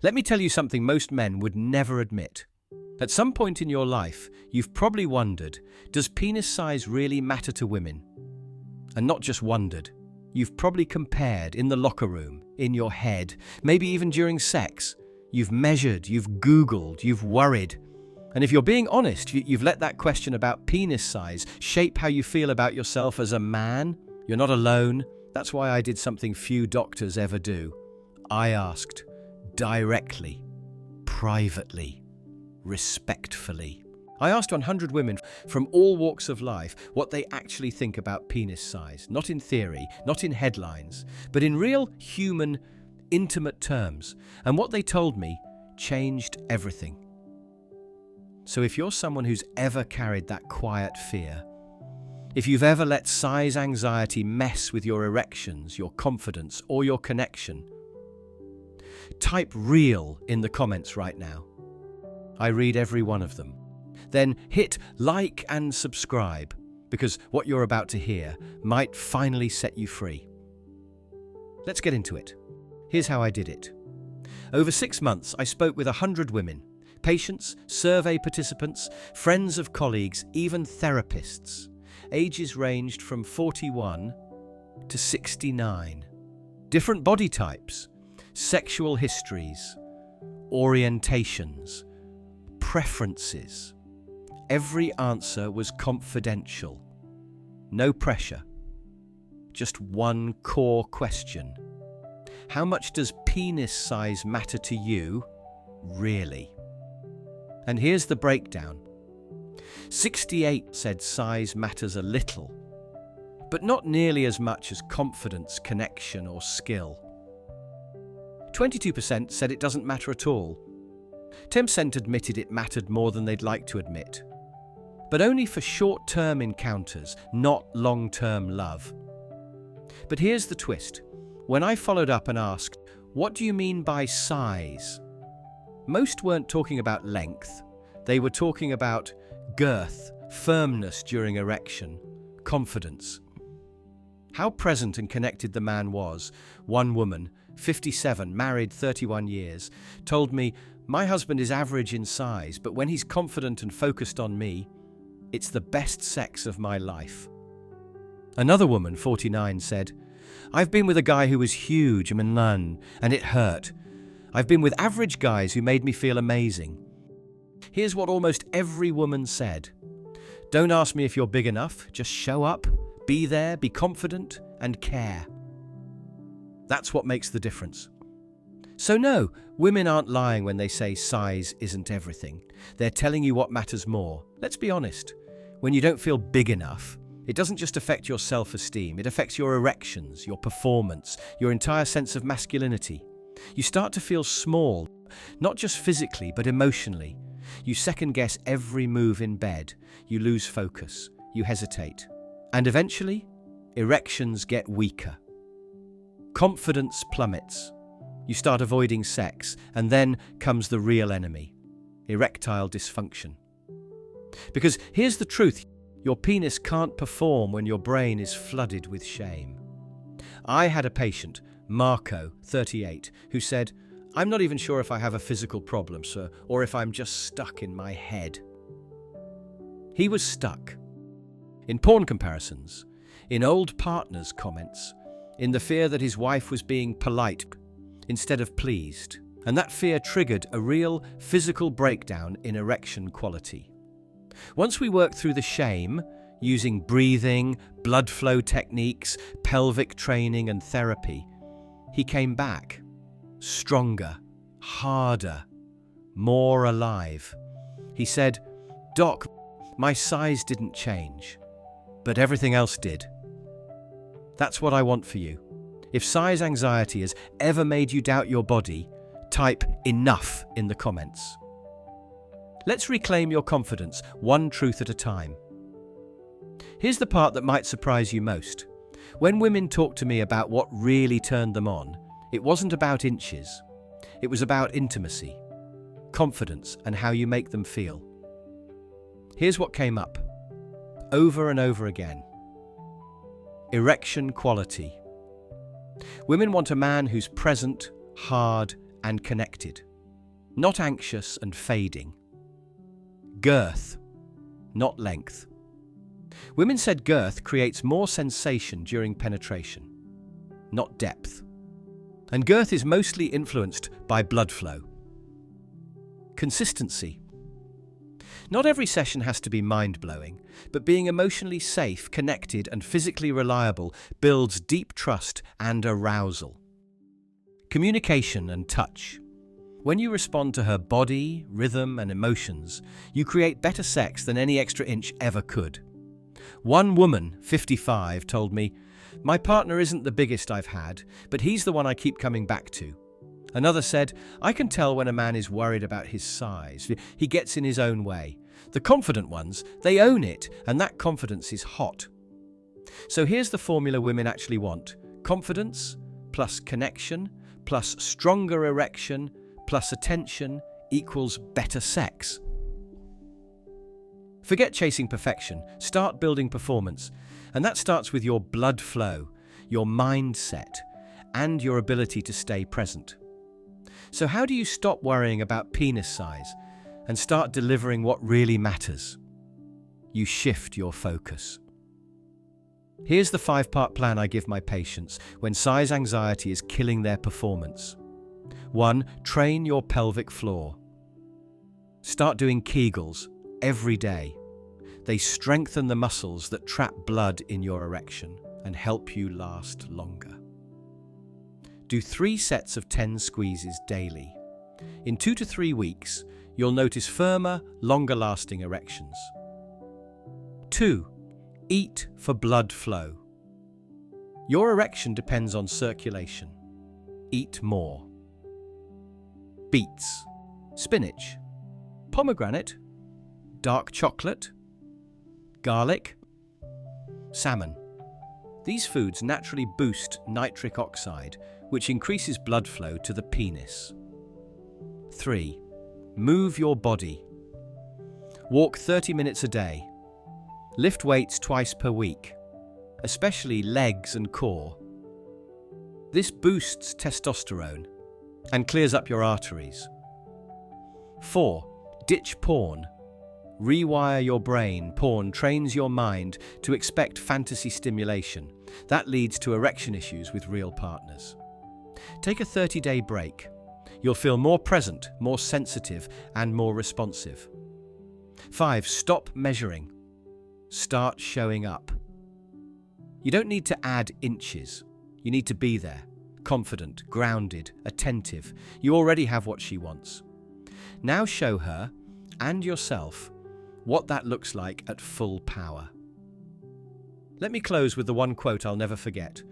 Let me tell you something most men would never admit. At some point in your life, you've probably wondered, does penis size really matter to women? And not just wondered. You've probably compared in the locker room, in your head, maybe even during sex. You've measured, you've Googled, you've worried. And if you're being honest, you've let that question about penis size shape how you feel about yourself as a man. You're not alone. That's why I did something few doctors ever do. I asked directly, privately, respectfully. I asked 100 women from all walks of life what they actually think about penis size, not in theory, not in headlines, but in real human, intimate terms. And what they told me changed everything. So if you're someone who's ever carried that quiet fear, if you've ever let size anxiety mess with your erections, your confidence, or your connection, type real in the comments right now. I read every one of them. Then hit like and subscribe, because what you're about to hear might finally set you free. Let's get into it. Here's how I did it. Over 6 months, I spoke with 100 women, patients, survey participants, friends of colleagues, even therapists. Ages ranged from 41 to 69. Different body types, sexual histories, orientations, preferences. Every answer was confidential. No pressure. Just one core question. How much does penis size matter to you, really? And here's the breakdown. 68 said size matters a little, but not nearly as much as confidence, connection, or skill. 22% said it doesn't matter at all. 10% admitted it mattered more than they'd like to admit. But only for short-term encounters, not long-term love. But here's the twist. When I followed up and asked, what do you mean by size? Most weren't talking about length. They were talking about girth, firmness during erection, confidence. How present and connected the man was. One woman, 57, married 31 years, told me, my husband is average in size, but when he's confident and focused on me, it's the best sex of my life. Another woman, 49, said, I've been with a guy who was huge and none, and it hurt. I've been with average guys who made me feel amazing. Here's what almost every woman said. Don't ask me if you're big enough, just show up, be there, be confident, and care. That's what makes the difference. So no, women aren't lying when they say size isn't everything. They're telling you what matters more. Let's be honest. When you don't feel big enough, it doesn't just affect your self-esteem, it affects your erections, your performance, your entire sense of masculinity. You start to feel small, not just physically, but emotionally. You second-guess every move in bed. You lose focus. You hesitate. And eventually, erections get weaker. Confidence plummets. You start avoiding sex, and then comes the real enemy, erectile dysfunction. Because here's the truth, your penis can't perform when your brain is flooded with shame. I had a patient, Marco, 38, who said, I'm not even sure if I have a physical problem, sir, or if I'm just stuck in my head. He was stuck. In porn comparisons, in old partners' comments, in the fear that his wife was being polite instead of pleased. And that fear triggered a real physical breakdown in erection quality. Once we worked through the shame, using breathing, blood flow techniques, pelvic training and therapy, he came back, stronger, harder, more alive. He said, Doc, my size didn't change, but everything else did. That's what I want for you. If size anxiety has ever made you doubt your body, type enough in the comments. Let's reclaim your confidence, one truth at a time. Here's the part that might surprise you most. When women talk to me about what really turned them on, it wasn't about inches. It was about intimacy, confidence, and how you make them feel. Here's what came up, over and over again. Erection quality. Women want a man who's present, hard, and connected. not anxious and fading. Girth, not length. Women said girth creates more sensation during penetration, not depth. And girth is mostly influenced by blood flow. Consistency. Not every session has to be mind-blowing, but being emotionally safe, connected, and physically reliable builds deep trust and arousal. Communication and touch. When you respond to her body, rhythm, and emotions, you create better sex than any extra inch ever could. One woman, 55, told me, "My partner isn't the biggest I've had, but he's the one I keep coming back to." Another said, "I can tell when a man is worried about his size. He gets in his own way. The confident ones, they own it, and that confidence is hot." So here's the formula women actually want. Confidence plus connection plus stronger erection plus attention equals better sex. Forget chasing perfection, start building performance. And that starts with your blood flow, your mindset, and your ability to stay present. So how do you stop worrying about penis size and start delivering what really matters? You shift your focus. Here's the 5-part plan I give my patients when size anxiety is killing their performance. 1. Train your pelvic floor. Start doing Kegels every day. They strengthen the muscles that trap blood in your erection and help you last longer. Do 3 sets of 10 squeezes daily. In 2 to 3 weeks, you'll notice firmer, longer-lasting erections. 2. Eat for blood flow. Your erection depends on circulation. Eat more. Beets, spinach, pomegranate, dark chocolate, garlic, salmon. These foods naturally boost nitric oxide, which increases blood flow to the penis. 3. Move your body. Walk 30 minutes a day. Lift weights twice per week, especially legs and core. This boosts testosterone and clears up your arteries. 4. Ditch porn. Rewire your brain. Porn trains your mind to expect fantasy stimulation. That leads to erection issues with real partners. Take a 30-day break. You'll feel more present, more sensitive, and more responsive. 5. Stop measuring. Start showing up. You don't need to add inches. You need to be there, confident, grounded, attentive. You already have what she wants. Now show her and yourself what that looks like at full power. Let me close with the one quote I'll never forget.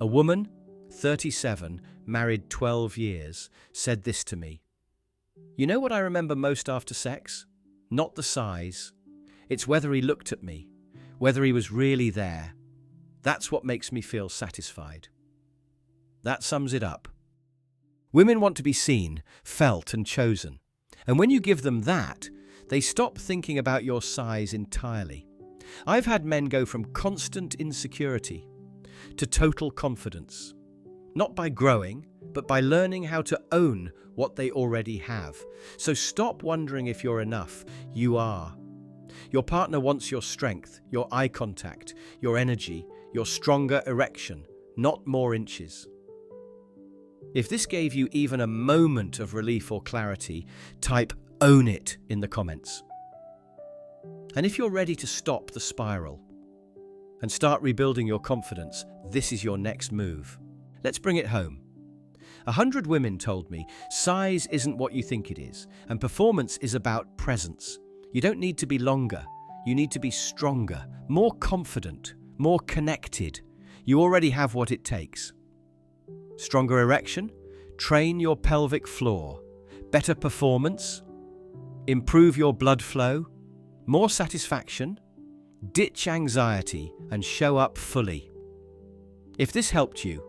A woman, 37, married 12 years, said this to me. "You know what I remember most after sex? Not the size. It's whether he looked at me, whether he was really there. That's what makes me feel satisfied." That sums it up. Women want to be seen, felt, and chosen. And when you give them that, they stop thinking about your size entirely. I've had men go from constant insecurity to total confidence. Not by growing, but by learning how to own what they already have. So stop wondering if you're enough. You are. Your partner wants your strength, your eye contact, your energy, your stronger erection, not more inches. If this gave you even a moment of relief or clarity, type "own it" in the comments. And if you're ready to stop the spiral and start rebuilding your confidence, this is your next move. Let's bring it home. 100 women told me size isn't what you think it is, and performance is about presence. You don't need to be longer. You need to be stronger, more confident, more connected. You already have what it takes. Stronger erection? Train your pelvic floor. Better performance? Improve your blood flow? More satisfaction? Ditch anxiety and show up fully. If this helped you,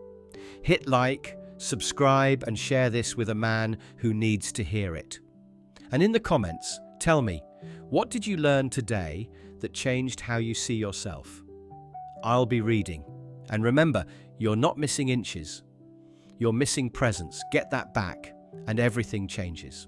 hit like, subscribe, and share this with a man who needs to hear it. And in the comments, tell me, what did you learn today that changed how you see yourself? I'll be reading. And remember, you're not missing inches. You're missing presence. Get that back, and everything changes.